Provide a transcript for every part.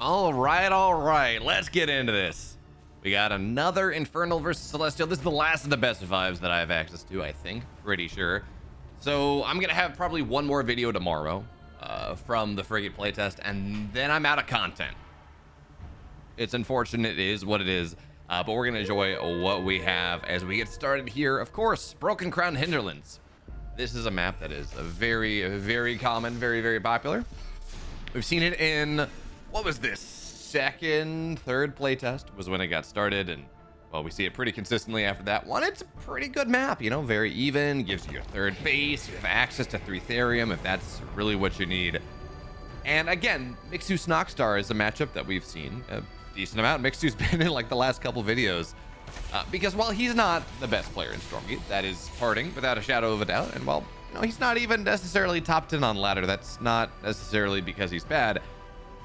All right. Let's get into this. We got another Infernal versus Celestial. This is the last of the best of fives that I have access to, I think. Pretty sure. So I'm going to have probably one more video tomorrow from the Frigate playtest, and then I'm out of content. It's unfortunate. It is what it is. But we're going to enjoy what we have as we get started here. Of course, Broken Crown Hinterlands. This is a map that is a very, very common, very popular. We've seen it in, what was this? Second, third playtest was when it got started. And, well, we see it pretty consistently after that one. It's a pretty good map, you know, very even, gives you your third base. You have access to 3 Therium if that's really what you need. And again, Mixu Snoxtar is a matchup that we've seen a decent amount. Mixu's been in like the last couple videos. Because while he's not the best player in Stormgate, that is parting without a shadow of a doubt. And while he's not even necessarily top 10 on ladder, that's not necessarily because he's bad,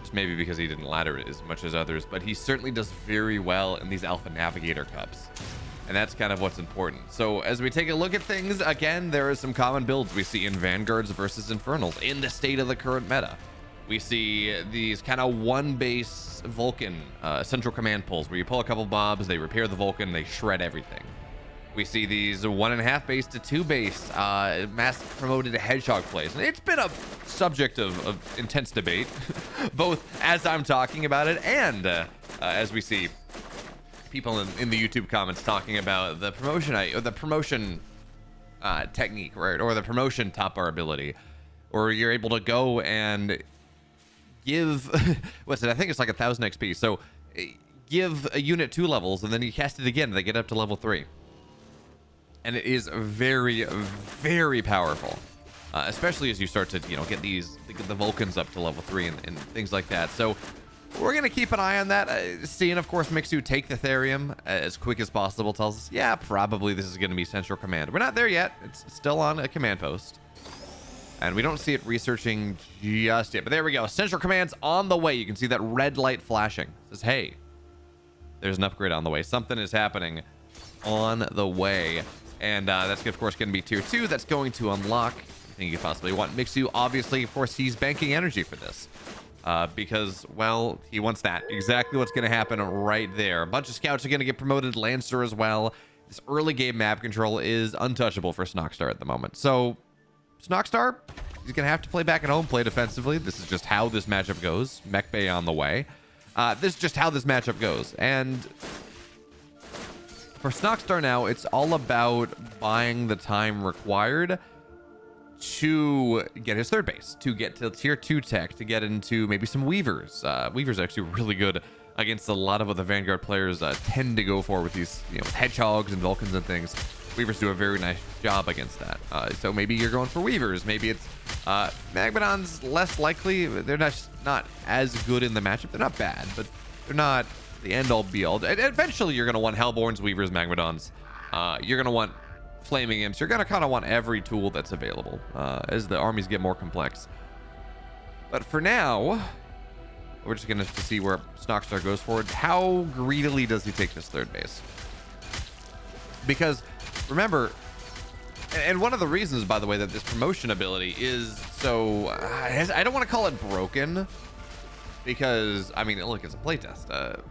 just maybe because he didn't ladder as much as others. But he certainly does very well in these Alpha Navigator Cups, and that's kind of what's important. So as we take a look at things, again, there are some common builds we see in Vanguards versus Infernals in the state of the current meta. We see these kind of one base Vulcan central command pulls where you pull a couple mobs, they repair the Vulcan, they shred everything. We see these 1.5 base to 2 base mass promoted hedgehog plays. And it's been a subject of intense debate, both as I'm talking about it and as we see people in the YouTube comments talking about the promotion technique, right? Or the promotion top bar ability, or you're able to go and give what's it? I think it's like 1,000 XP. So give a unit 2 levels, and then you cast it again. They get up to level 3, and it is very powerful, especially as you start to get the Vulcans up to level 3 and things like that. So we're gonna keep an eye on that. Seeing, of course, Mixu take the Therium as quick as possible tells us, yeah, probably this is gonna be central command. We're not there yet. It's still on a command post. And we don't see it researching just yet. But there we go. Central command's on the way. You can see that red light flashing. It says, hey, there's an upgrade on the way. Something is happening on the way. And that's, of course, going to be tier 2. That's going to unlock anything you could possibly want. Mixu, obviously, of course, he's banking energy for this. Because, well, he wants that. Exactly what's going to happen right there. A bunch of scouts are going to get promoted. Lancer as well. This early game map control is untouchable for Snoxtar at the moment. So Snoxtar, he's going to have to play back at home, play defensively. This is just how this matchup goes. Mech Bay on the way. This is just how this matchup goes. And for Snoxtar now, it's all about buying the time required to get his third base, to get to tier 2 tech, to get into maybe some Weavers. Weavers are actually really good against a lot of what the Vanguard players tend to go for with these hedgehogs and Vulcans and things. Weavers do a very nice job against that. So maybe you're going for Weavers. Maybe it's Magmadon's less likely. They're not as good in the matchup. They're not bad, but they're not the end-all be-all. Eventually, you're going to want Hellborns, Weavers, Magmadons. You're going to want Flaming Imps. You're going to kind of want every tool that's available as the armies get more complex. But for now, we're just going to see where Snoxtar goes forward. How greedily does he take this third base? Because remember, and one of the reasons, by the way, that this promotion ability is so, I don't want to call it broken, because, I mean, look, it's a playtest.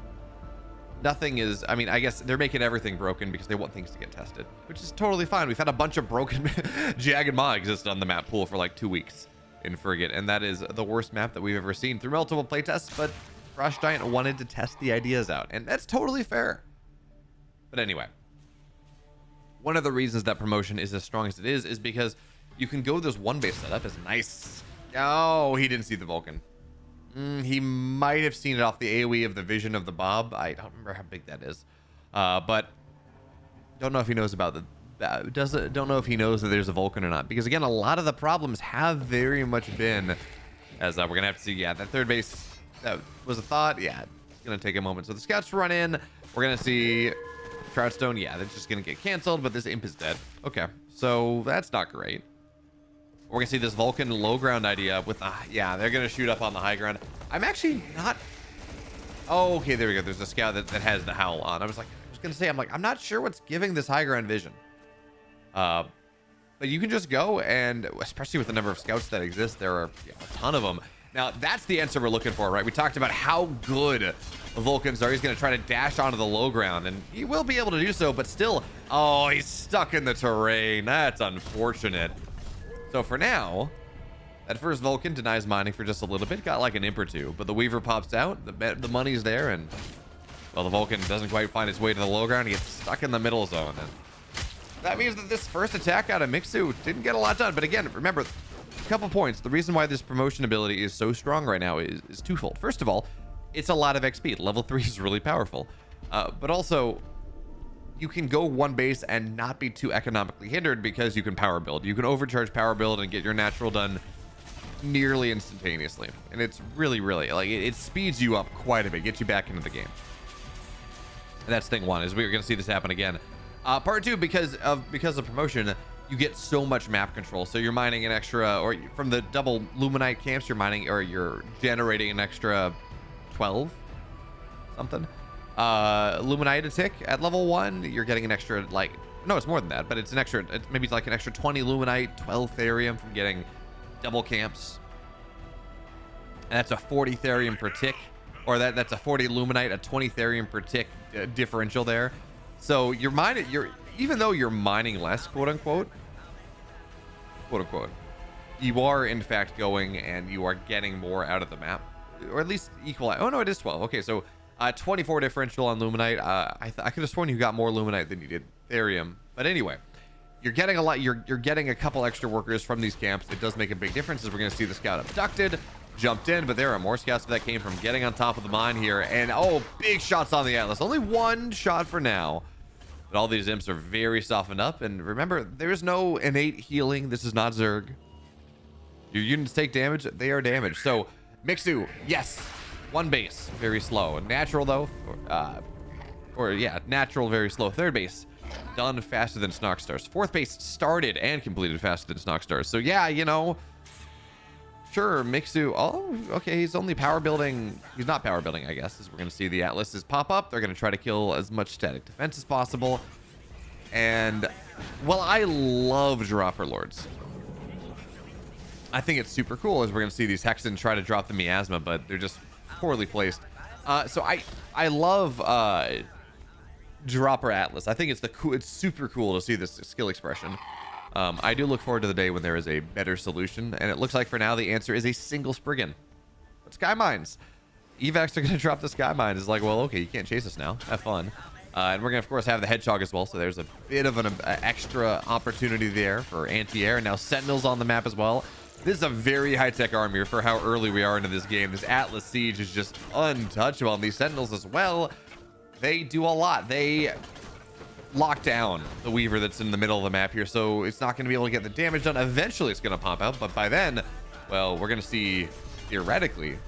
Nothing is, I mean, I guess they're making everything broken because they want things to get tested, which is totally fine. We've had a bunch of broken Jagged Maw exist on the map pool for like 2 weeks in Frigate, and that is the worst map that we've ever seen through multiple playtests, but Frost Giant wanted to test the ideas out, and that's totally fair. But anyway, one of the reasons that promotion is as strong as it is because you can go this one base setup is nice. Oh, he didn't see the Vulcan. He might have seen it off the AoE of the vision of the Bob. I don't remember how big that is, but don't know if he knows about the. Don't know if he knows that there's a Vulcan or not, because again, a lot of the problems have very much been, as we're gonna have to see. Yeah, that third base, that was a thought. Yeah, it's gonna take a moment. So the scouts run in. We're gonna see Troutstone. Yeah, they're just gonna get canceled, but this imp is dead. Okay, so that's not great. We're gonna see this Vulcan low ground idea with yeah, they're gonna shoot up on the high ground. I'm actually not. Oh, okay, there we go. There's a scout that has the howl on. I was gonna say, I'm not sure what's giving this high ground vision. But you can just go, and especially with the number of scouts that exist, there are a ton of them. Now, that's the answer we're looking for, right? We talked about how good Vulcans are. He's going to try to dash onto the low ground, and he will be able to do so, but still, oh, he's stuck in the terrain. That's unfortunate. So for now, that first Vulcan denies mining for just a little bit, got like an imp or two, but the Weaver pops out, the money's there, and, well, the Vulcan doesn't quite find its way to the low ground. He gets stuck in the middle zone, and that means that this first attack out of Mixu didn't get a lot done. But again, remember, a couple points. The reason why this promotion ability is so strong right now is twofold. First of all, it's a lot of XP. Level 3 is really powerful. But also, you can go one base and not be too economically hindered because you can power build. You can overcharge power build and get your natural done nearly instantaneously. And it's really, really, like, it speeds you up quite a bit, gets you back into the game. And that's thing one, is we're going to see this happen again. Part two, because of promotion, you get so much map control. So you're mining an extra, or from the double Luminite camps, you're mining, or you're generating an extra 12 something Luminite a tick at level 1. You're getting an extra, like, no, it's more than that, but it's an extra, maybe it's like an extra 20 Luminite, 12 Therium from getting double camps. And that's a 40 Therium per tick, or that's a 40 Luminite, a 20 Therium per tick differential there. So you're mining, even though you're mining less, quote unquote, you are in fact going and you are getting more out of the map, or at least equal. Oh no, it is 12. Okay, so 24 differential on Luminite. I could have sworn you got more Luminite than you did Therium, but anyway, you're getting a lot. You're getting a couple extra workers from these camps. It does make a big difference, as we're going to see the scout abducted, jumped in, but there are more scouts that came from getting on top of the mine here. And oh, big shots on the Atlas. Only one shot for now, but all these imps are very softened up. And remember, there's no innate healing. This is not Zerg. Your units take damage, they are damaged. So Mixu, yes, one base, very slow. Natural though, or yeah, natural, very slow. Third base done faster than Snoxtar's. Fourth base started and completed faster than Snoxtar's. So yeah, you know, sure, Mixu, oh, okay, he's only power building. He's not power building, I guess, as we're going to see the Atlases pop up. They're going to try to kill as much static defense as possible. And, well, I love Dropper Lords. I think it's super cool, as we're going to see these Hexen try to drop the Miasma, but they're just poorly placed. So I love Dropper Atlas. I think it's super cool to see this skill expression. I do look forward to the day when there is a better solution, and it looks like for now the answer is a single Spriggan. But Sky Mines. Evacs are going to drop the Sky Mines. It's like, well, okay, you can't chase us now. Have fun. And we're going to, of course, have the Hedgehog as well, so there's a bit of an extra opportunity there for anti-air. Now Sentinels on the map as well. This is a very high-tech army for how early we are into this game. This Atlas Siege is just untouchable, and these Sentinels as well, they do a lot. They lock down the Weaver that's in the middle of the map here, so it's not going to be able to get the damage done. Eventually it's going to pop out, but by then, well, we're going to see theoretically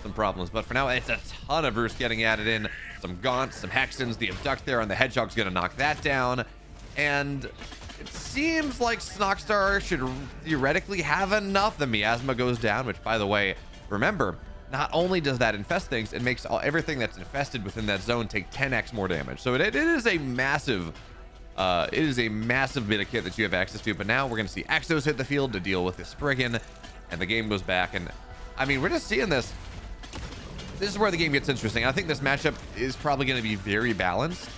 some problems. But for now, it's a ton of Roost getting added in, some Gaunts, some Hexens, the Abduct there, and the Hedgehog's going to knock that down. And it seems like Snoxtar should theoretically have enough. The Miasma goes down, which, by the way, remember, not only does that infest things, it makes everything that's infested within that zone take 10x more damage. So it is a massive bit of kit that you have access to. But now we're going to see Exos hit the field to deal with this Spriggan, and the game goes back. And I mean, we're just seeing this. This is where the game gets interesting. I think this matchup is probably going to be very balanced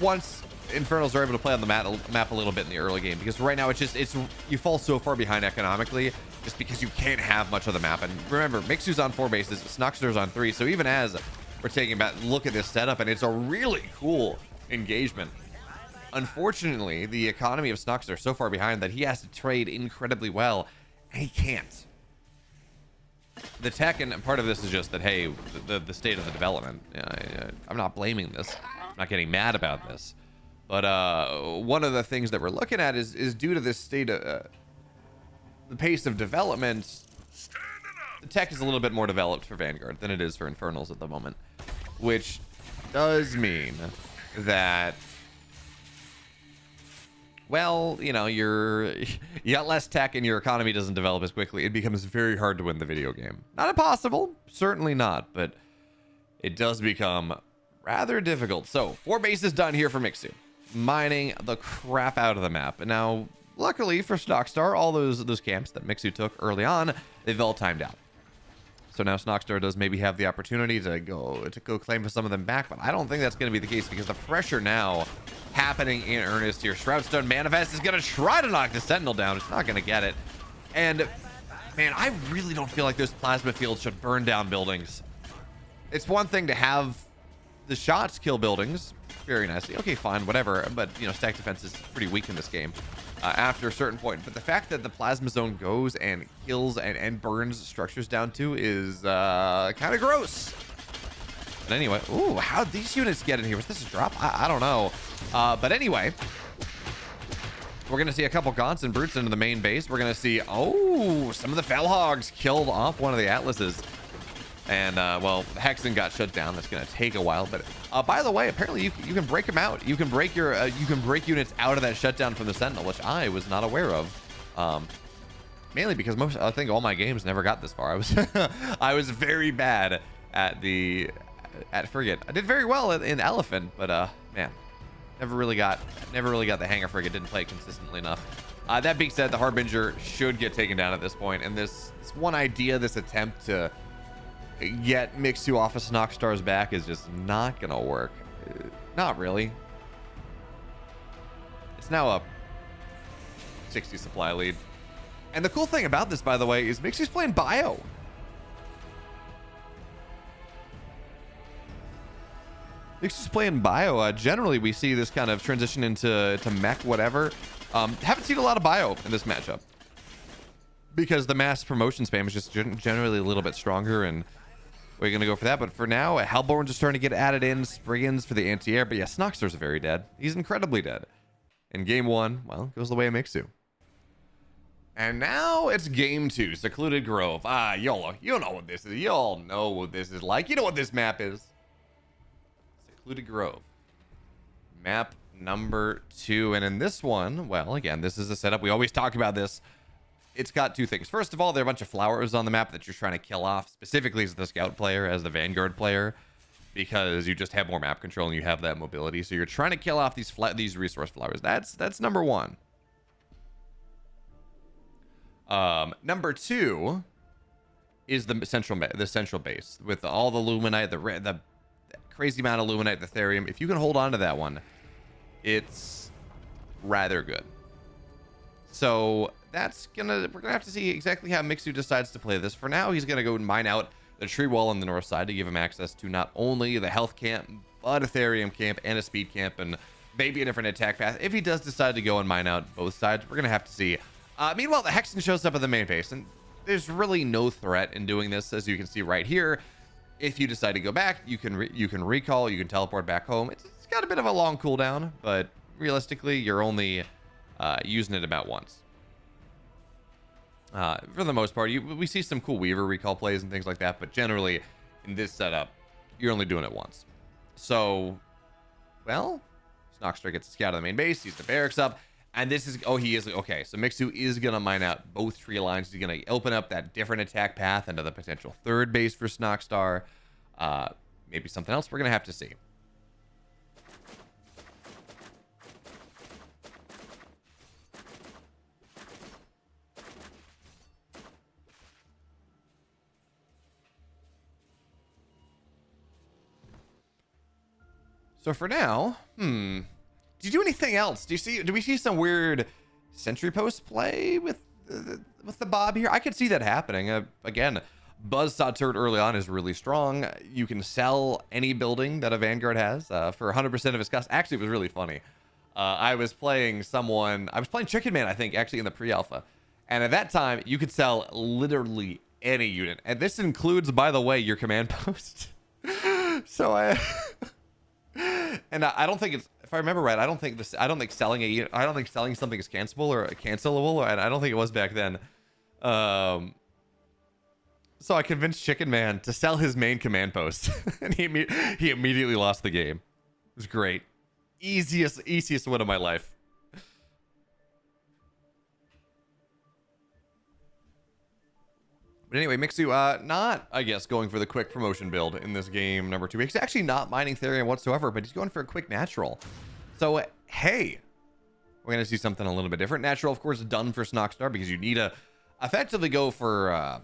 once Infernals are able to play on the map a little bit in the early game, because right now it's you fall so far behind economically just because you can't have much of the map. And remember, Mixu's on 4 bases, Snoxtar's on 3, so even as we're taking a look at this setup, and it's a really cool engagement. Unfortunately, the economy of Snoxtar is so far behind that he has to trade incredibly well, and he can't. The tech, and part of this is just that, hey, the state of the development. I'm not blaming this. I'm not getting mad about this. But one of the things that we're looking at is due to this state of the pace of development. The tech is a little bit more developed for Vanguard than it is for Infernals at the moment, which does mean that, well, you know, you got less tech and your economy doesn't develop as quickly. It becomes very hard to win the video game. Not impossible, certainly not, but it does become rather difficult. So 4 bases done here for Mixu, mining the crap out of the map. And now, luckily for Snoxtar, all those camps that Mixu took early on, they've all timed out. So now Snoxtar does maybe have the opportunity to go claim for some of them back, but I don't think that's going to be the case because the pressure now happening in earnest here. Shroudstone Manifest is going to try to knock the Sentinel down. It's not going to get it. And man, I really don't feel like those plasma fields should burn down buildings. It's one thing to have the shots kill buildings very nicely. Okay, fine, whatever. But, you know, stack defense is pretty weak in this game after a certain point. But the fact that the plasma zone goes and kills and burns structures down too is kind of gross. But anyway, ooh, how'd these units get in here? Was this a drop? I don't know. But anyway, we're going to see a couple Gaunts and Brutes into the main base. We're going to see, oh, some of the Fellhogs killed off one of the Atlases. And, well, the Hexen got shut down. That's going to take a while. But, by the way, apparently you can break them out. You can break your, you can break units out of that shutdown from the Sentinel, which I was not aware of. Mainly because I think all my games never got this far. I was very bad at Frigate. I did very well in Elephant, but, man, never really got the hang of Frigate. Didn't play it consistently enough. That being said, the Harbinger should get taken down at this point. And this one idea, this attempt to get Mixu off of Snoxtar's back is just not gonna work. Not really. It's now a 60 supply lead. And the cool thing about this, by the way, is Mixu's playing bio. Mixu's playing bio. Generally, we see this kind of transition into mech, whatever. Haven't seen a lot of bio in this matchup because the mass promotion spam is just generally a little bit stronger, and we're going to go for that. But for now, Hellborns are starting to get added in. Spriggans for the anti-air. But yeah, Snoxtar's very dead. He's incredibly dead. In game one, well, goes the way of Mixu. And now it's game two, Secluded Grove. YOLO. You know what this is. You all know what this is like. You know what this map is. Secluded Grove. Map number 2. And in this one, well, again, this is a setup. We always talk about this. It's got two things. First of all, there are a bunch of flowers on the map that you're trying to kill off, specifically as the scout player, as the Vanguard player, because you just have more map control and you have that mobility. So you're trying to kill off these resource flowers. That's number one. Number 2 is the central base with all the Luminite, the crazy amount of Luminite, the Therium. If you can hold on to that one, it's rather good. So we're gonna have to see exactly how Mixu decides to play this. For now, he's gonna go and mine out the tree wall on the north side to give him access to not only the health camp, but a Therium camp and a speed camp, and maybe a different attack path. If he does decide to go and mine out both sides, we're gonna have to see. Meanwhile, the Hexen shows up at the main base, and there's really no threat in doing this, as you can see right here. If you decide to go back, you can recall, you can teleport back home. It's got a bit of a long cooldown, but realistically, you're only using it about once. For the most part, we see some cool Weaver recall plays and things like that, but generally, in this setup, you're only doing it once. So, well, Snoxtar gets a scout of the main base, sees the barracks up, and this is, he is, okay, so Mixu is going to mine out both tree lines. He's going to open up that different attack path into the potential third base for Snoxtar. Maybe something else we're going to have to see. So for now, did you do anything else? Do we see some weird sentry post play with the Bob here? I could see that happening. Again, Buzzsaw turret early on is really strong. You can sell any building that a Vanguard has for 100% of its cost. Actually, it was really funny. I was playing Chicken Man, I think, actually in the pre-alpha. And at that time, you could sell literally any unit. And this includes, by the way, your command post. So I don't think it's, if I remember right, I don't think selling something is cancelable, and I don't think it was back then. So I convinced Chicken Man to sell his main command post, and he immediately lost the game. It was great. Easiest win of my life. But anyway, Mixu, not, I guess, going for the quick promotion build in this game number 2. He's actually not mining Therium whatsoever, but he's going for a quick natural. So, hey, we're going to see something a little bit different. Natural, of course, done for Snoxtar because you need to effectively go for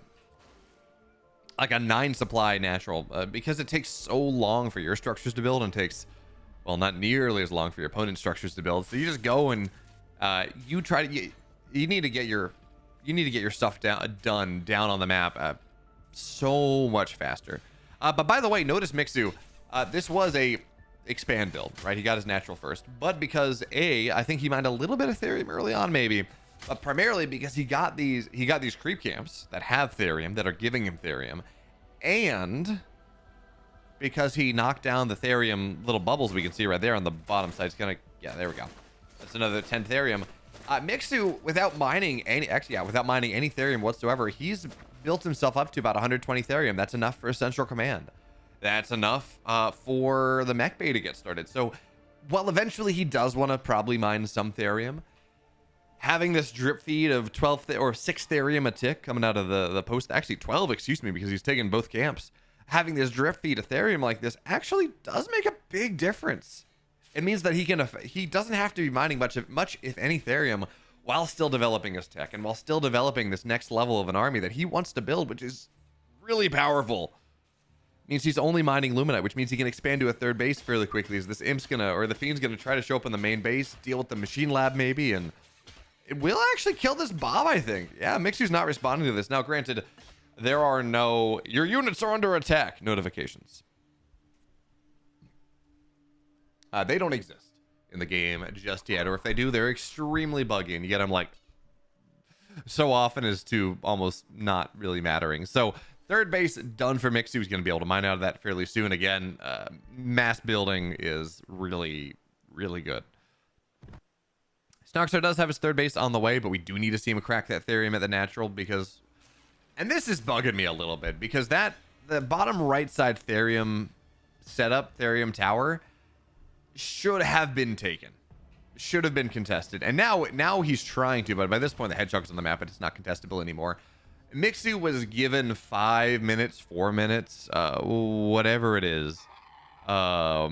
like a 9 supply natural, because it takes so long for your structures to build and takes, well, not nearly as long for your opponent's structures to build. So you just go and you try to, you need to get your stuff done down on the map so much faster. But by the way, notice Mixu, this was a expand build, right? He got his natural first, but because I think he mined a little bit of therium early on, maybe, but primarily because he got these creep camps that have therium, that are giving him therium, and because he knocked down the therium little bubbles we can see right there on the bottom side. It's gonna, yeah, there we go. That's another 10 therium. Mixu, without mining any therium whatsoever, he's built himself up to about 120 therium. That's enough for a central command. That's enough for the mech bay to get started. So while eventually he does want to probably mine some therium, having this drip feed of 12 or 6 therium a tick coming out of the post, actually 12, excuse me, because he's taking both camps. Having this drip feed of therium like this actually does make a big difference. It means that he doesn't have to be mining much if any therium while still developing his tech and while still developing this next level of an army that he wants to build, which is really powerful. Means he's only mining Luminite, which means he can expand to a 3rd base fairly quickly, as this Imp's or the Fiend's gonna try to show up in the main base, deal with the machine lab maybe, and it will actually kill this Bob, I think. Yeah, Mixu's not responding to this. Now, granted, there are no "your units are under attack" notifications. They don't exist in the game just yet, or if they do, they're extremely buggy, and you get them like so often as to almost not really mattering. So 3rd base done for Mixu. He's going to be able to mine out of that fairly soon. Again, mass building is really, really good. Snoxtar does have his 3rd base on the way, but we do need to see him crack that therium at the natural, because, and this is bugging me a little bit, because the bottom right side therium setup, therium tower, should have been taken, should have been contested, and now he's trying to, but by this point the hedgehog's on the map and it's not contestable anymore. Mixu was given 5 minutes, 4 minutes, whatever it is, a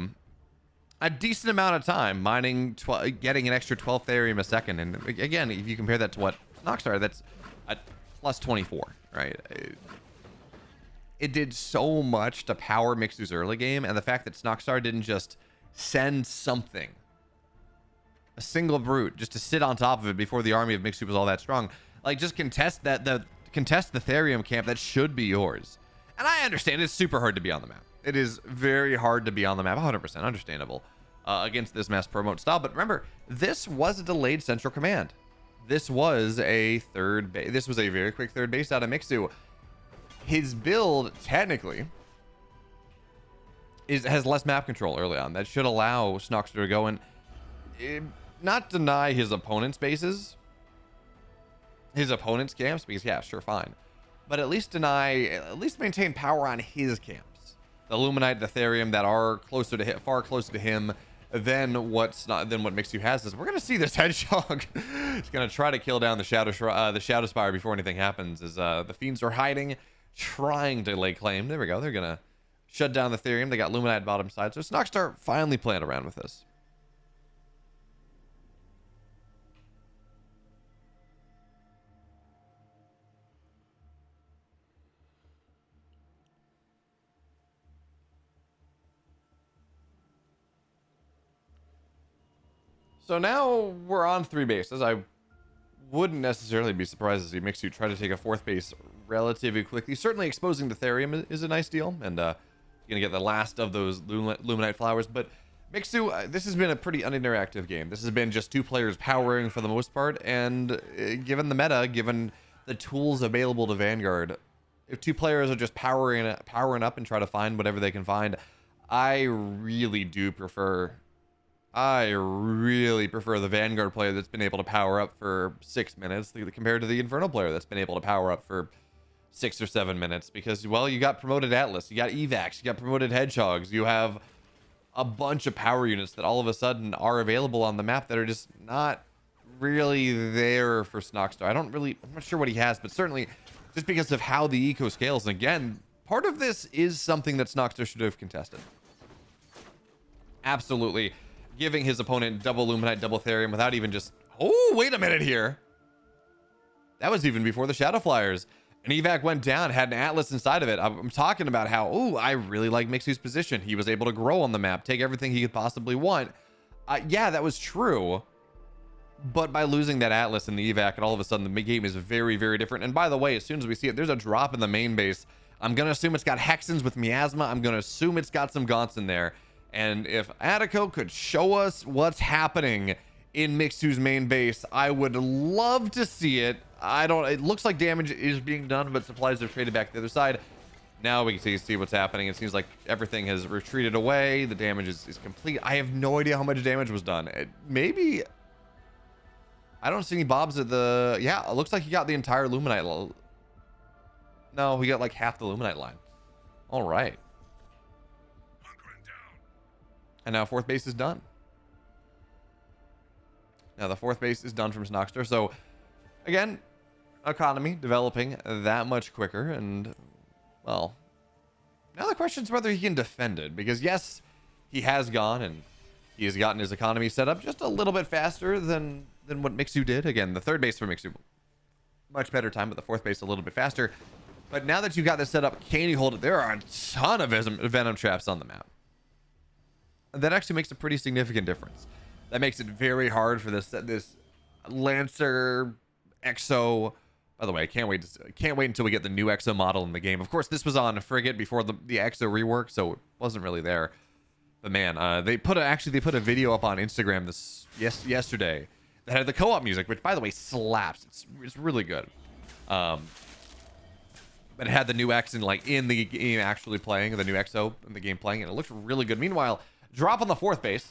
decent amount of time mining, getting an extra 12 therium a second. And again, if you compare that to what Snoxtar, that's a plus 24, right? It did so much to power Mixu's early game, and the fact that Snoxtar didn't just send something, a single brute, just to sit on top of it before the army of Mixu was all that strong, like just contest the therium camp that should be yours. And I understand it's super hard to be on the map. It is very hard to be on the map, 100% understandable, against this mass promote style. But remember, this was a delayed central command. This was a this was a very quick 3rd base out of Mixu. His build technically has less map control early on. That should allow Snoxtar to go and not deny his opponent's bases, his opponent's camps, because yeah, sure, fine, but at least maintain power on his camps, the Luminite, the therium, that are far closer to him than what Mixu has. Is we're gonna see this hedgehog is gonna try to kill down the shadow spire before anything happens, as the Fiends are hiding, trying to lay claim. There we go. They're gonna shut down the therium. They got Luminite bottom side, so Snoxtar finally playing around with this. So now we're on 3 bases. I wouldn't necessarily be surprised to see Mixu try to take a 4th base relatively quickly. Certainly exposing the therium is a nice deal, and you're gonna get the last of those Luminite flowers. But Mixu, this has been a pretty uninteractive game. This has been just 2 players powering for the most part, and given the meta, given the tools available to Vanguard, if 2 players are just powering up and try to find whatever they can find, I really prefer the Vanguard player that's been able to power up for 6 minutes compared to the Infernal player that's been able to power up for 6 or 7 minutes, because, well, you got promoted Atlas, you got Evacs, you got promoted Hedgehogs, you have a bunch of power units that all of a sudden are available on the map that are just not really there for Snoxtar. I'm not sure what he has, but certainly just because of how the eco scales. And again, part of this is something that Snoxtar should have contested. Absolutely. Giving his opponent double Luminite, double Therium without even just... Oh, wait a minute here. That was even before the Shadow Flyers. An evac went down, had an Atlas inside of it. I'm talking about how, oh, I really like Mixu's position. He was able to grow on the map, take everything he could possibly want. Yeah, that was true. But by losing that Atlas in the evac, and all of a sudden the game is very, very different. And by the way, as soon as we see it, there's a drop in the main base. I'm going to assume it's got Hexens with Miasma. I'm going to assume it's got some Gaunts in there. And if Attico could show us what's happening in Mixu's main base, I would love to see it. It looks like damage is being done, but supplies are traded back to the other side. Now we can see what's happening. It seems like everything has retreated away. The damage is complete. I have no idea how much damage was done. Maybe... I don't see any bobs at the... Yeah, it looks like he got the entire Luminite. No, he got like half the Luminite line. All right. And now fourth base is done. Now the fourth base is done from Snoxtar. So, again, economy developing that much quicker. And, well, now the question is whether he can defend it. Because, yes, he has gone and he has gotten his economy set up just a little bit faster than what Mixu did. Again, the third base for Mixu, much better time, but the fourth base a little bit faster. But now that you got this set up, can you hold it? There are a ton of venom traps on the map. That actually makes a pretty significant difference. That makes it very hard for this Lancer Exo. By the way, I can't wait until we get the new Exo model in the game. Of course, this was on Frigate before the Exo rework, so it wasn't really there. But man, they put a video up on Instagram yesterday that had the co-op music, which by the way slaps. It's really good. But it had the new X in the game actually playing, the new Exo in the game playing, and it looked really good. Meanwhile, drop on the fourth base.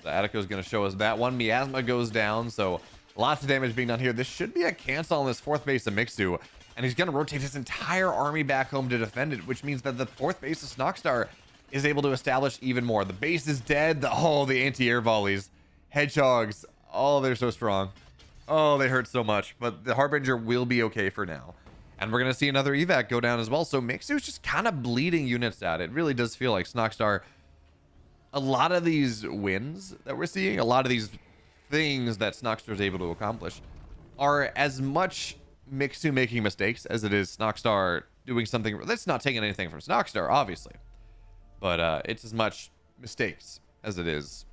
The Attico is going to show us that one. Miasma goes down, so lots of damage being done here. This should be a cancel on this fourth base of Mixu, and he's going to rotate his entire army back home to defend it, which means that the fourth base of Snoxtar is able to establish even more. The base is dead. The anti-air volleys, hedgehogs. Oh, they're so strong. Oh, they hurt so much. But the Harbinger will be okay for now. And we're going to see another evac go down as well. So Mixu's just kind of bleeding units out. It really does feel like Snoxtar. A lot of these wins that we're seeing, a lot of these things that Snoxtar is able to accomplish are as much Mixu making mistakes as it is Snoxtar doing something. That's not taking anything from Snoxtar, obviously. But it's as much mistakes as it is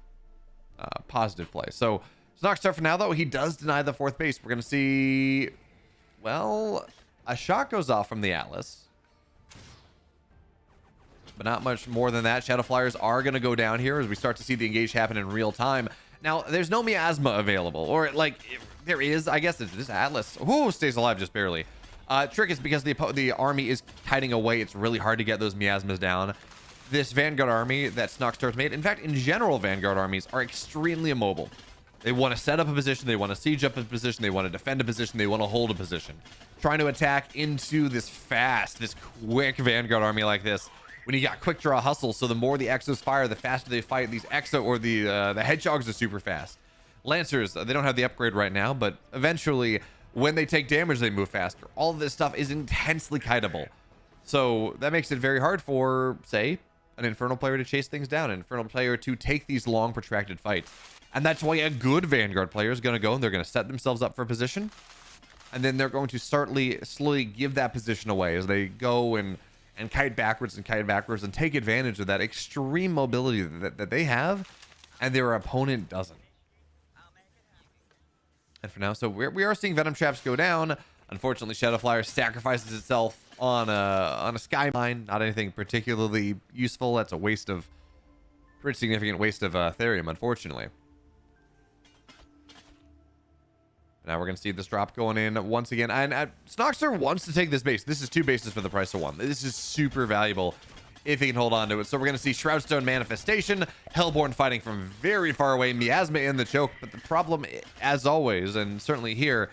positive play. So Snoxtar for now, though, he does deny the fourth base. We're going to see, well, a shot goes off from the Atlas. But not much more than that. Shadow Flyers are going to go down here as we start to see the engage happen in real time. Now, there's no miasma available. Or, like, there is. I guess it's this Atlas. Ooh, stays alive just barely. Trick is because the army is kiting away. It's really hard to get those miasmas down. This Vanguard army that Snoxtar's made, in fact, in general, Vanguard armies are extremely immobile. They want to set up a position. They want to siege up a position. They want to defend a position. They want to hold a position. Trying to attack into this quick Vanguard army like this, when you got quick draw hustle, so the more the Exos fire, the faster they fight. These Exo or the Hedgehogs are super fast. Lancers, they don't have the upgrade right now, but eventually, when they take damage, they move faster. All of this stuff is intensely kiteable. So that makes it very hard for, say, an Infernal player to chase things down, an Infernal player to take these long, protracted fights. And that's why a good Vanguard player is going to go and they're going to set themselves up for position. And then they're going to slowly give that position away as they go and kite backwards and take advantage of that extreme mobility that they have and their opponent doesn't. And for now, so we are seeing Venom Traps go down. Unfortunately, Shadow Flyer sacrifices itself on a sky mine. Not anything particularly useful. That's a pretty significant waste of Therium, unfortunately. Now we're going to see this drop going in once again. And Snoxtar wants to take this base. This is 2 bases for the price of 1. This is super valuable if he can hold on to it. So we're going to see Shroudstone Manifestation, Hellborn fighting from very far away, Miasma in the choke. But the problem, as always, and certainly here,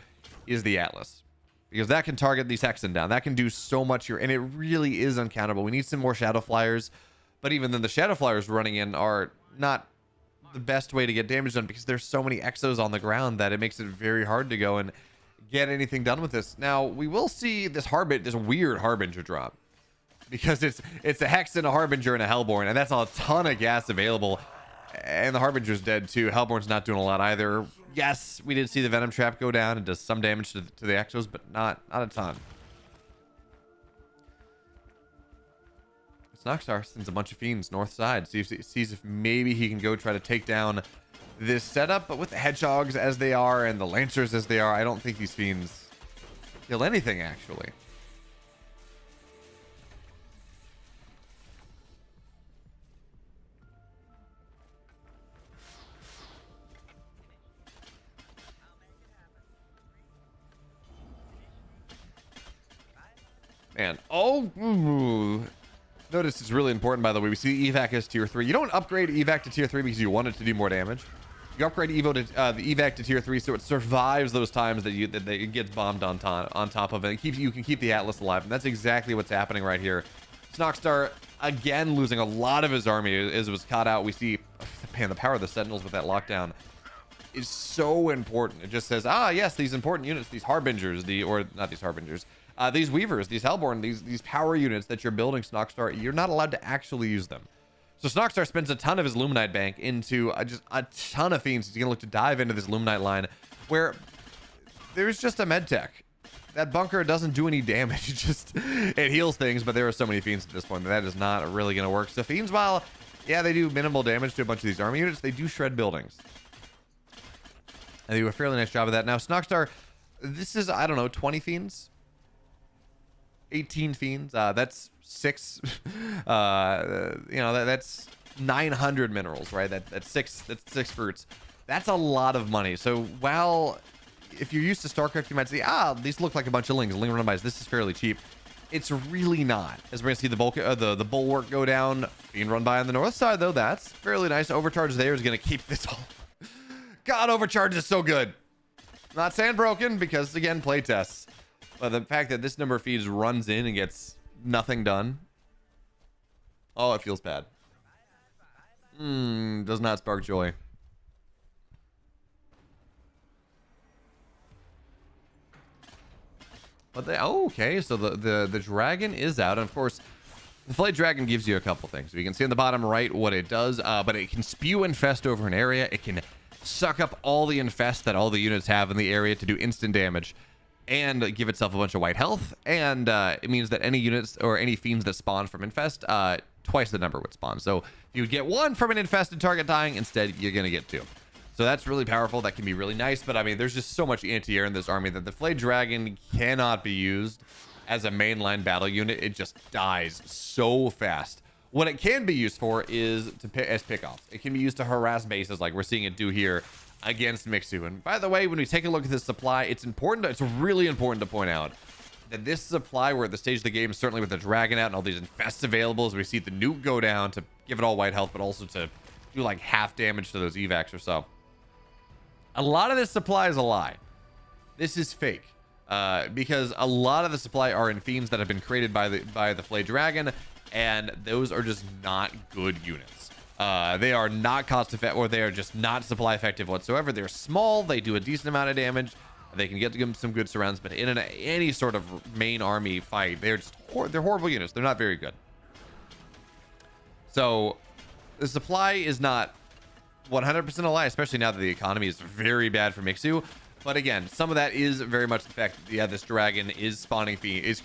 is the Atlas. Because that can target these Hexen down. That can do so much here. And it really is uncountable. We need some more Shadow Flyers. But even then, the Shadow Flyers running in are not the best way to get damage done because there's so many Exos on the ground that it makes it very hard to go and get anything done with this. Now, we will see this weird Harbinger drop. Because it's a Hexen, a Harbinger, and a Hellborn. And that's a ton of gas available. And the Harbinger's dead too. Hellborn's not doing a lot either. Yes, we did see the Venom Trap go down and does some damage to the Exos, but not a ton. Snoxtar sends a bunch of fiends north side. Sees if maybe he can go try to take down this setup. But with the hedgehogs as they are and the lancers as they are, I don't think these fiends kill anything, actually. Man, notice it's really important, by the way. We see evac as tier 3. You don't upgrade evac to tier 3 because you want it to do more damage. You upgrade the evac to tier 3 so it survives those times that it gets bombed on top of it. You can keep the Atlas alive, and that's exactly what's happening right here. Snoxtar again losing a lot of his army as it was caught out. We see, man, the power of the Sentinels with that lockdown is so important. It just says, yes, these important units, these harbingers, these weavers, these hellborn, these power units that you're building, Snoxtar, you're not allowed to actually use them. So Snoxtar spends a ton of his Luminite bank into just a ton of fiends. He's gonna look to dive into this Luminite line where there's just a med tech. That bunker doesn't do any damage. It heals things, but there are so many fiends at this point that is not really gonna work. So fiends, while yeah, they do minimal damage to a bunch of these army units, they do shred buildings. And they do a fairly nice job of that. Now Snoxtar, this is, I don't know, 20 fiends, 18 fiends. That's 6 that's 900 minerals, right? That's six fruits. That's a lot of money. So while if you're used to StarCraft, you might say, these look like a bunch of lings run by. This is fairly cheap. It's really not. As we're gonna see the bulwark go down, being run by on the north side, though, that's fairly nice. Overcharge there is gonna keep this all. God, overcharge is so good. Not saying broken, because again, play tests. But the fact that this number of feeds runs in and gets nothing done. Oh, it feels bad. Does not spark joy. But okay, so the dragon is out, and of course the Flayed dragon gives you a couple things. So you can see in the bottom right what it does, but it can spew infest over an area. It can suck up all the infest that all the units have in the area to do instant damage and give itself a bunch of white health. And it means that any units or any fiends that spawn from infest, twice the number would spawn. So if you would get 1 from an infested target dying, instead you're gonna get 2. So that's really powerful. That can be really nice. But I mean, there's just so much anti-air in this army that the Flayed dragon cannot be used as a mainline battle unit. It just dies so fast. What it can be used for is as pickoffs. It can be used to harass bases like we're seeing it do here against Mixu. And by the way, when we take a look at this supply, it's really important to point out that this supply, we're at the stage of the game, certainly with the dragon out and all these infests available, as we see the nuke go down to give it all white health, but also to do like half damage to those evacs or so. A lot of this supply is a lie. This is fake. Because a lot of the supply are in fiends that have been created by the Flayed dragon, and those are just not good units. They are not cost effective, or they are just not supply effective whatsoever. They're small, they do a decent amount of damage, they can get them some good surrounds, but in any sort of main army fight, they're horrible units. They're not very good. So the supply is not 100% a lie, especially now that the economy is very bad for Mixu. But again, some of that is very much the fact that, yeah, this dragon is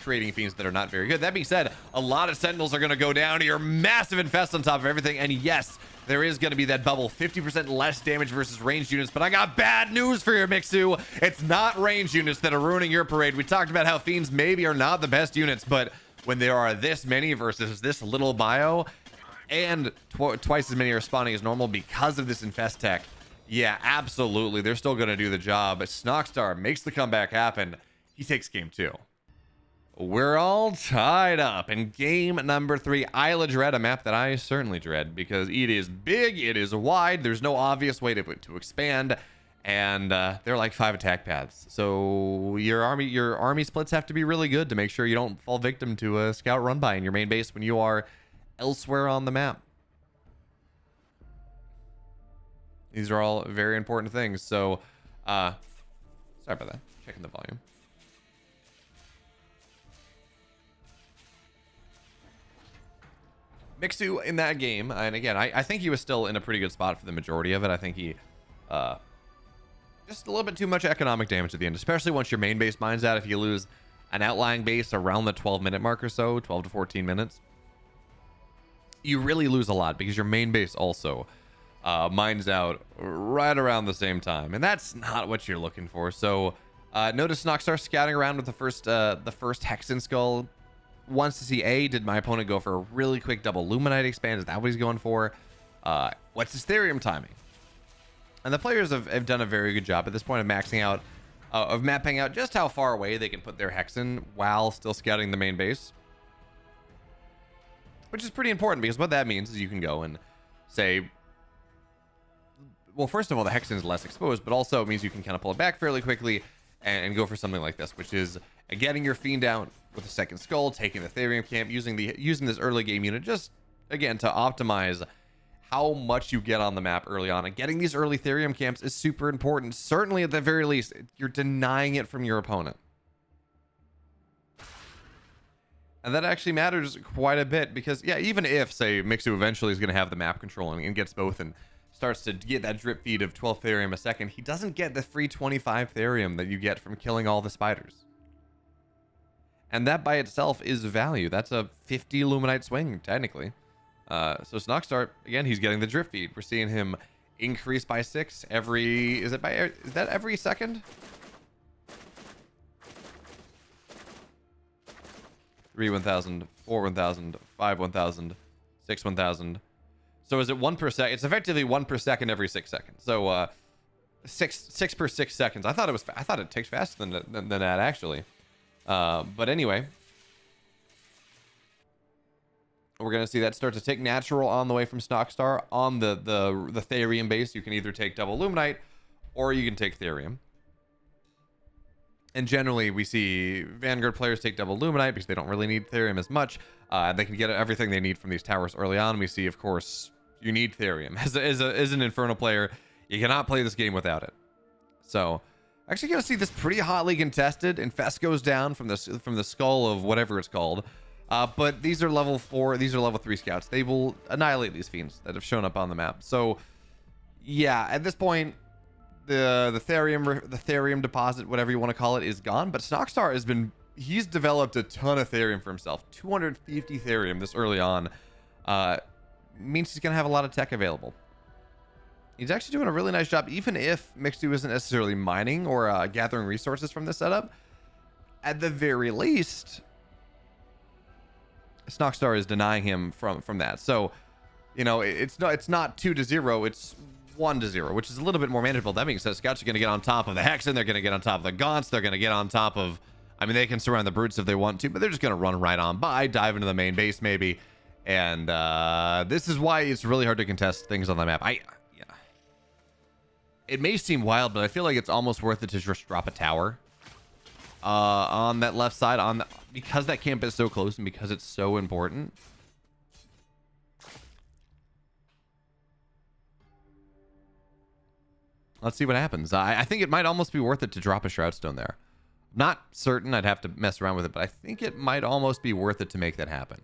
creating fiends that are not very good. That being said, a lot of sentinels are going to go down here, massive infest on top of everything, and yes, there is going to be that bubble, 50% less damage versus ranged units. But I got bad news for you, Mixu. It's not ranged units that are ruining your parade. We talked about how fiends maybe are not the best units, but when there are this many versus this little bio, and twice as many are spawning as normal because of this infest tech, yeah, absolutely. They're still going to do the job. But Snoxtar makes the comeback happen. He takes game 2. We're all tied up in game number 3. Isla Dread, a map that I certainly dread because it is big, it is wide, there's no obvious way to expand, and there are like 5 attack paths. So your army splits have to be really good to make sure you don't fall victim to a scout run by in your main base when you are elsewhere on the map. These are all very important things. So, sorry about that. Checking the volume. Mixu in that game, and again, I think he was still in a pretty good spot for the majority of it. I think he, just a little bit too much economic damage at the end, especially once your main base mines out. If you lose an outlying base around the 12-minute mark or so, 12 to 14 minutes, you really lose a lot because your main base also mines out right around the same time, and that's not what you're looking for. So notice Snoxtar scouting around with the first Hexen skull. Wants to see, did my opponent go for a really quick double Luminite expand? Is that what he's going for? What's his Therium timing? And the players have done a very good job at this point of maxing out, of mapping out just how far away they can put their Hexen while still scouting the main base. Which is pretty important, because what that means is you can go and say, well, first of all, the Hexen is less exposed, but also it means you can kind of pull it back fairly quickly and go for something like this, which is getting your Fiend out with a second skull, taking the Therium camp, using this early game unit just, again, to optimize how much you get on the map early on. And getting these early Therium camps is super important. Certainly, at the very least, you're denying it from your opponent. And that actually matters quite a bit because, yeah, even if, say, Mixu eventually is going to have the map control and gets both and starts to get that drip feed of 12 Therium a second, he doesn't get the free 25 Therium that you get from killing all the spiders. And that by itself is value. That's a 50 Luminite swing, technically. So Snoxtar, again, he's getting the drip feed. We're seeing him increase by 6 every... Is that every second? 3 1,000, 4 1,000, 5 1,000, 6 1,000. So is it 1 per second? It's effectively 1 per second every 6 seconds. So 6 per 6 seconds. I thought it takes faster than that actually. But anyway, we're gonna see that start to take natural on the way from Snoxtar on the Therium base. You can either take double Luminite or you can take Therium. And generally, we see Vanguard players take double Luminite because they don't really need Therium as much. They can get everything they need from these towers early on. We see, of course, you need Therium. As an Infernal player, you cannot play this game without it. So, actually going to see this pretty hotly contested. Infest goes down from the skull of whatever it's called. But these are level 4, these are level 3 scouts. They will annihilate these fiends that have shown up on the map. So, yeah, at this point, the Therium deposit, whatever you want to call it, is gone. But Snoxtar he's developed a ton of Therium for himself. 250 Therium this early on means he's going to have a lot of tech available. He's actually doing a really nice job, even if Mixu isn't necessarily mining or gathering resources from this setup. At the very least, Snoxtar is denying him from that. So, you know, it's not 2-0, it's 1-0, which is a little bit more manageable. That being said, scouts are going to get on top of the Hexen. They're going to get on top of the Gaunts. They're going to get on top of... I mean, they can surround the Brutes if they want to, but they're just going to run right on by, dive into the main base maybe. And this is why it's really hard to contest things on the map. Yeah. It may seem wild, but I feel like it's almost worth it to just drop a tower on that left side because that camp is so close and because it's so important. Let's see what happens. I think it might almost be worth it to drop a Shroudstone there. Not certain. I'd have to mess around with it, but I think it might almost be worth it to make that happen.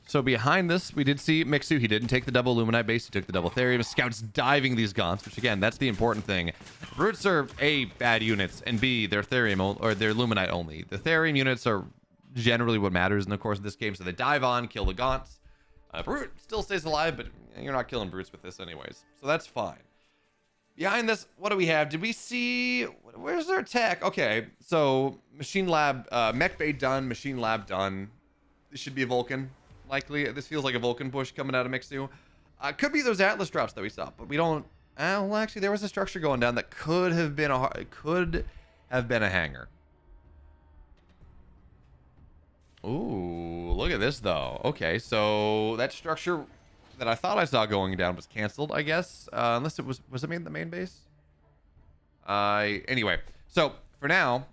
So behind this, we did see Mixu. He didn't take the double Luminite base. He took the double Therium. Scouts diving these Gaunts, which again, that's the important thing. Brutes are A, bad units, and B, they're Therium or they're Luminite only. The Therium units are generally what matters in the course of this game. So they dive on, kill the Gaunts. Brute still stays alive, but you're not killing Brutes with this anyways. So that's fine. Behind this, what do we have? Did we see... Where's their tech? Okay, so Machine Lab, Mech Bay done, Machine Lab done. This should be a Vulcan. Likely, this feels like a Vulcan push coming out of Mixu. Could be those Atlas drops that we saw, but we don't... well, actually, there was a structure going down that could have been a hangar. Ooh, look at this, though. Okay, so that structure that I thought I saw going down was canceled, I guess. Unless it was it made the main base? Anyway, so for now,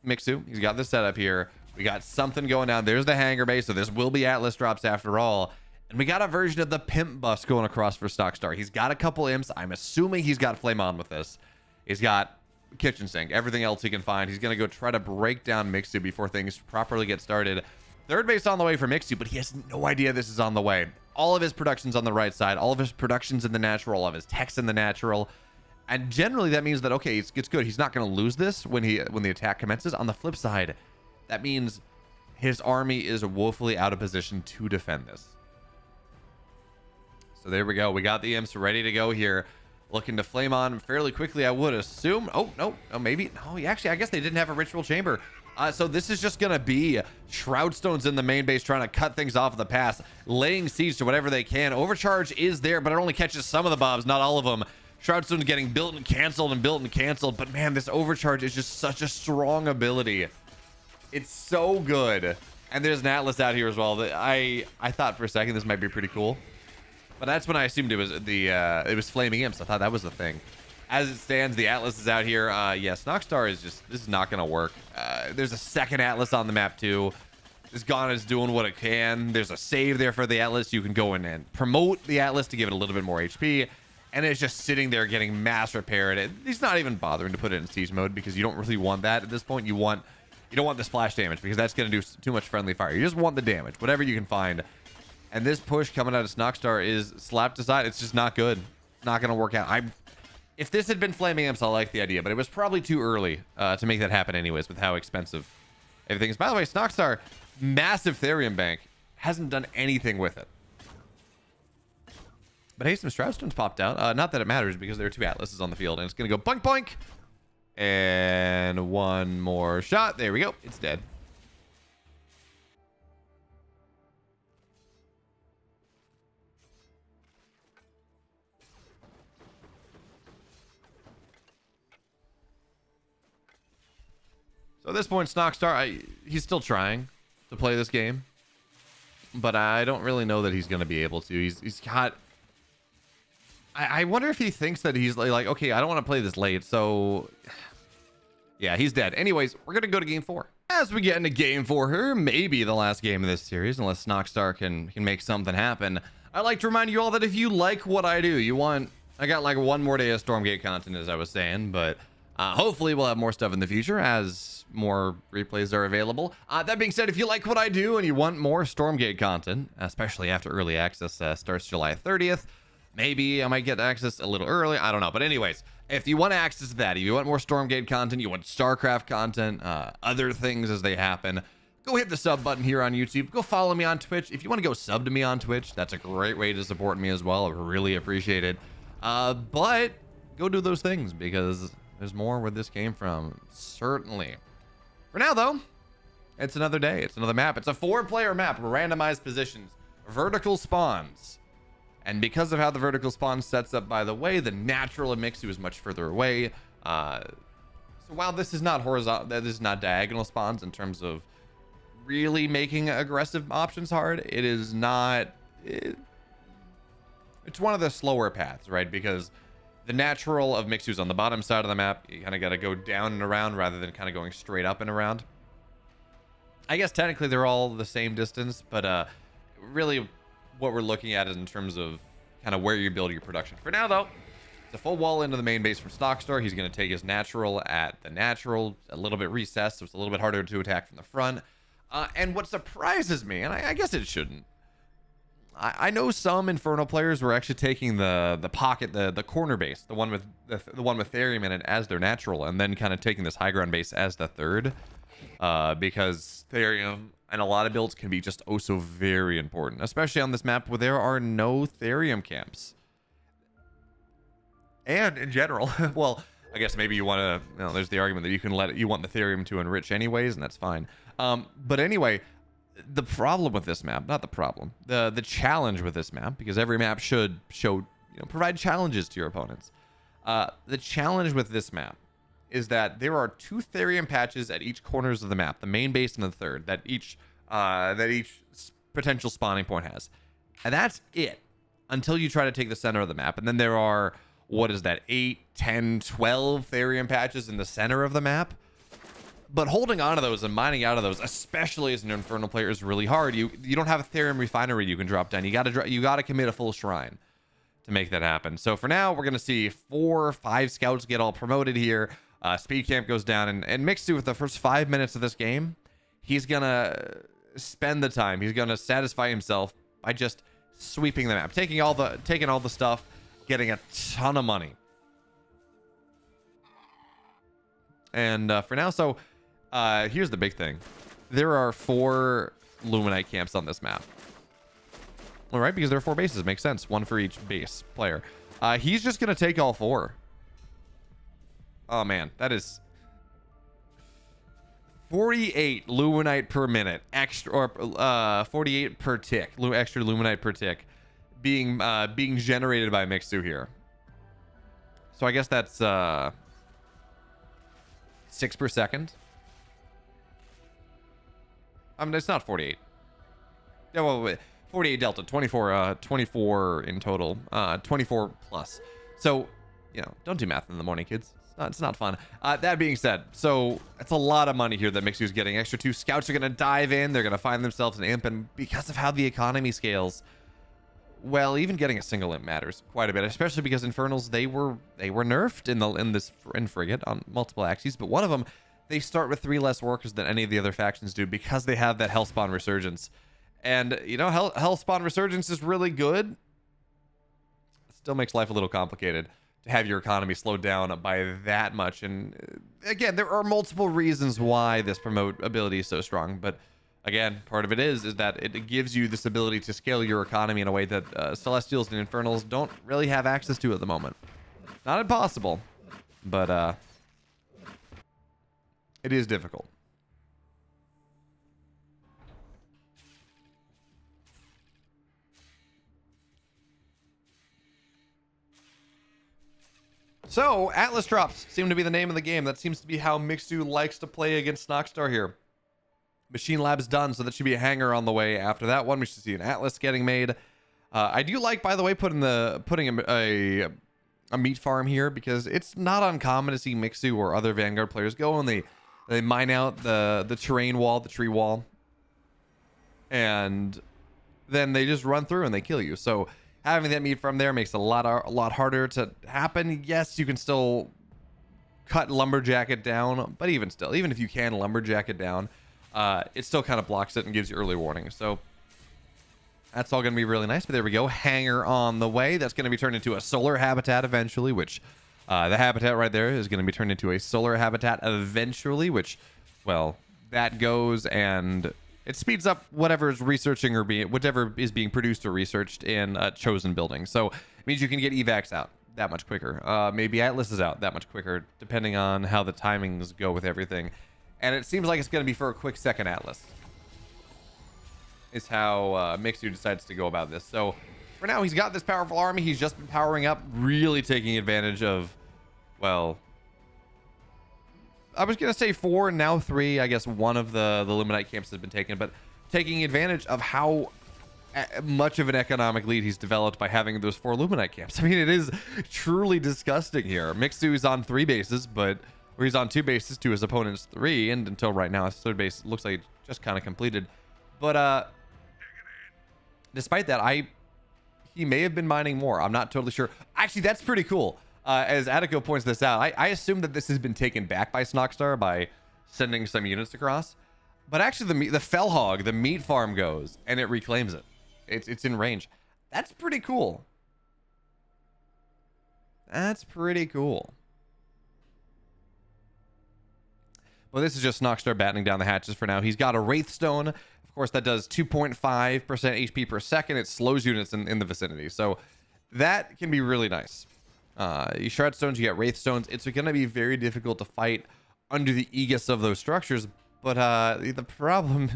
Mixu, he's got this setup here. We got something going down. There's the hangar base, so this will be Atlas drops after all. And we got a version of the pimp bus going across for Snoxtar. He's got a couple imps. I'm assuming he's got Flame On with this. He's got kitchen sink, everything else he can find. He's going to go try to break down Mixu before things properly get started. Third base on the way for Mixu, but he has no idea this is on the way. all of his production's on the right side, all of his production's in the natural, all of his tech's in the natural. And generally that means that, okay, it's good. He's not going to lose this when the attack commences. On the flip side, that means his army is woefully out of position to defend this. So there we go. We got the imps ready to go here. Looking to flame on fairly quickly, I would assume. Oh, no. Oh, maybe. Oh, actually, I guess they didn't have a ritual chamber. So this is just going to be Shroudstones in the main base trying to cut things off of the pass, laying siege to whatever they can. Overcharge is there, but it only catches some of the mobs, not all of them. Shroudstone's getting built and canceled and built and canceled. But man, this overcharge is just such a strong ability. It's so good. And there's an Atlas out here as well. That I thought for a second this might be pretty cool. But that's when I assumed it was flaming imps. I thought that was the thing. As it stands, the Atlas is out here. Yeah, Snoxtar is just, this is not going to work. There's a second Atlas on the map too. This Ghana is doing what it can. There's a save there for the Atlas. You can go in and promote the Atlas to give it a little bit more HP. And it's just sitting there getting mass repaired. He's not even bothering to put it in siege mode because you don't really want that at this point. You don't want the splash damage because that's going to do too much friendly fire. You just want the damage, whatever you can find. And this push coming out of Snoxtar is slapped aside. It's just not good. Not going to work out. If this had been flaming imps, I like the idea, but it was probably too early to make that happen anyways with how expensive everything is. By the way, Snoxtar, massive Therium bank, hasn't done anything with it. But hey, some Shroudstones popped out. Not that it matters because there are two Atlases on the field, and it's going to go boink, boink. And one more shot. There we go. It's dead. So at this point, Snoxtar, he's still trying to play this game, but I don't really know that he's going to be able to. He's got... I wonder if he thinks that he's like, okay, I don't want to play this late, so... Yeah, he's dead. Anyways, we're going to go to game 4. As we get into game 4 here, maybe the last game of this series, unless Snoxtar can make something happen. I'd like to remind you all that if you like what I do, I got like one more day of Stormgate content, as I was saying, but hopefully we'll have more stuff in the future as more replays are available. That being said, if you like what I do and you want more Stormgate content, especially after early access starts July 30th, maybe I might get access a little early. I don't know. But anyways, if you want access to that, if you want more Stormgate content, you want StarCraft content, other things as they happen, go hit the sub button here on YouTube. Go follow me on Twitch. If you want to go sub to me on Twitch, that's a great way to support me as well. I really appreciate it. But go do those things because there's more where this came from. Certainly. For now, though, it's another day. It's another map. It's a 4-player map, randomized positions, vertical spawns. And because of how the vertical spawn sets up, by the way, the natural of Mixu is much further away. So while this is not horizontal, this is not diagonal spawns in terms of really making aggressive options hard, it is not... It's one of the slower paths, right? Because the natural of Mixu is on the bottom side of the map. You kind of got to go down and around rather than kind of going straight up and around. I guess technically they're all the same distance, but really what we're looking at is in terms of kind of where you build your production. For now, though, it's a full wall into the main base from Snoxtar. He's going to take his natural at the natural, a little bit recessed, so it's a little bit harder to attack from the front. And what surprises me, and I guess it shouldn't, I know some Infernal players were actually taking the pocket, the corner base, the one with Therium in it as their natural, and then kind of taking this high ground base as the third, because Therium and a lot of builds can be just oh so very important, especially on this map where there are no Therium camps. And in general, well, I guess maybe you want to, there's the argument that you want the Therium to enrich anyways, and that's fine. But anyway, the problem with this map, not the problem, the challenge with this map, because every map should provide challenges to your opponents. The challenge with this map is that there are 2 Therium patches at each corners of the map, the main base and the third, that each potential spawning point has. And that's it until you try to take the center of the map. And then there are, what is that, 8, 10, 12 Therium patches in the center of the map. But holding on to those and mining out of those, especially as an Infernal player, is really hard. You don't have a Therium refinery you can drop down. You gotta commit a full shrine to make that happen. So for now, we're gonna see 4 or 5 scouts get all promoted here. Speed camp goes down, and Mixu with the first 5 minutes of this game, he's gonna spend the time. He's gonna satisfy himself by just sweeping the map, taking all the stuff, getting a ton of money. And for now, so here's the big thing. There are 4 Luminite camps on this map. All right, because there are 4 bases. Makes sense. 1 for each base player. He's just going to take all 4. Oh, man. That is 48 Luminite per minute. Extra, or 48 per tick. Extra Luminite per tick being generated by Mixu here. So I guess that's 6 per second. I mean, it's not 48. Yeah, well, wait. 48 delta, 24 in total, 24 plus. So, you know, don't do math in the morning, kids. It's not fun. That being said, so it's a lot of money here that Mixu's getting. Extra 2 scouts are going to dive in. They're going to find themselves an imp, and because of how the economy scales, well, even getting a single imp matters quite a bit, especially because Infernals, they were nerfed in Frigate on multiple axes, but one of them, they start with 3 less workers than any of the other factions do because they have that Hellspawn Resurgence. And, you know, Hellspawn Resurgence is really good. It still makes life a little complicated to have your economy slowed down by that much. And, again, there are multiple reasons why this promote ability is so strong. But, again, part of it is that it gives you this ability to scale your economy in a way that Celestials and Infernals don't really have access to at the moment. Not impossible, but it is difficult. So, Atlas drops seem to be the name of the game. That seems to be how Mixu likes to play against Snoxtar here. Machine Lab's done, so that should be a hanger on the way after that one. We should see an Atlas getting made. I do like, by the way, putting a meat farm here, because it's not uncommon to see Mixu or other Vanguard players go and they mine out the terrain wall, the tree wall, and then they just run through and they kill you. So having that meat farm there makes it a lot harder to happen. Yes, you can still cut Lumberjack it down, but even still, even if you can Lumberjack it down, it still kind of blocks it and gives you early warning. So that's all going to be really nice. But there we go. Hanger on the way. That's going to be turned into a solar habitat eventually, which the habitat right there is going to be turned into a solar habitat eventually, which, well, that goes and it speeds up whatever is researching or whatever is being produced or researched in chosen buildings. So it means you can get evacs out that much quicker. Maybe Atlas is out that much quicker, depending on how the timings go with everything. And it seems like it's going to be for a quick second Atlas, is how Mixu decides to go about this. So for now, he's got this powerful army. He's just been powering up, really taking advantage of, well, I was going to say 4, now 3. I guess one of the Luminite camps has been taken, but taking advantage of how much of an economic lead he's developed by having those 4 Luminite camps. I mean, it is truly disgusting here. Mixu is on 3 bases, or he's on 2 bases to his opponent's 3, and until right now, his 3rd base looks like just kind of completed. But despite that, he may have been mining more. I'm not totally sure. Actually, that's pretty cool. As Attico points this out, I assume that this has been taken back by Snoxtar by sending some units across. But actually, the Fellhog, the meat farm goes, and it reclaims it. It's in range. That's pretty cool. That's pretty cool. Well, this is just Snoxtar battening down the hatches for now. He's got a Wraithstone. Of course, that does 2.5% HP per second. It slows units in the vicinity. So that can be really nice. You Shroudstones, you get Wraithstones. It's going to be very difficult to fight under the aegis of those structures. But the problem,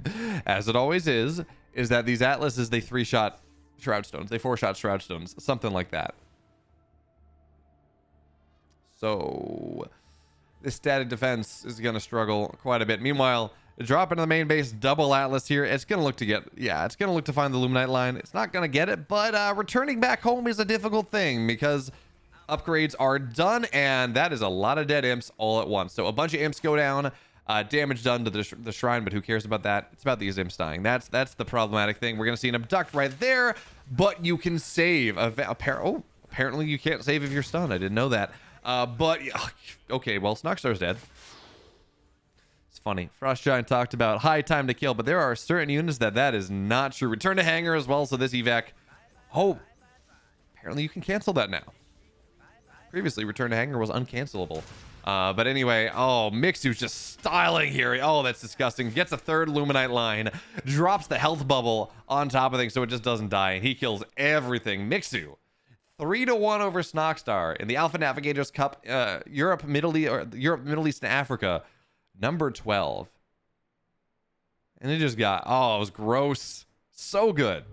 as it always is that these Atlases, they 3-shot Shroudstones. They 4-shot Shroudstones. Something like that. So this static defense is going to struggle quite a bit. Meanwhile, drop into the main base, double Atlas here. It's going to look to get, it's going to look to find the Luminite line. It's not going to get it, but returning back home is a difficult thing because upgrades are done, and that is a lot of dead imps all at once. So a bunch of imps go down, damage done to the shrine, but who cares about that? It's about these imps dying. That's the problematic thing. We're going to see an abduct right there, but you can save. Apparently you can't save if you're stunned. I didn't know that. But okay, well, Snoxtar's dead. It's funny. Frost Giant talked about high time to kill, but there are certain units that is not true. Return to hangar as well, so this evac Oh, apparently you can cancel that now. Previously, return to hangar was uncancelable. But anyway, oh, Mixu's just styling here. Oh, that's disgusting. Gets a third Luminite line, drops the health bubble on top of things so it just doesn't die, and he kills everything. Mixu, 3-1 over Snoxtar in the Alpha Navigators Cup, Europe, Middle East, and Africa, number 12. And it just got, oh, it was gross. So good.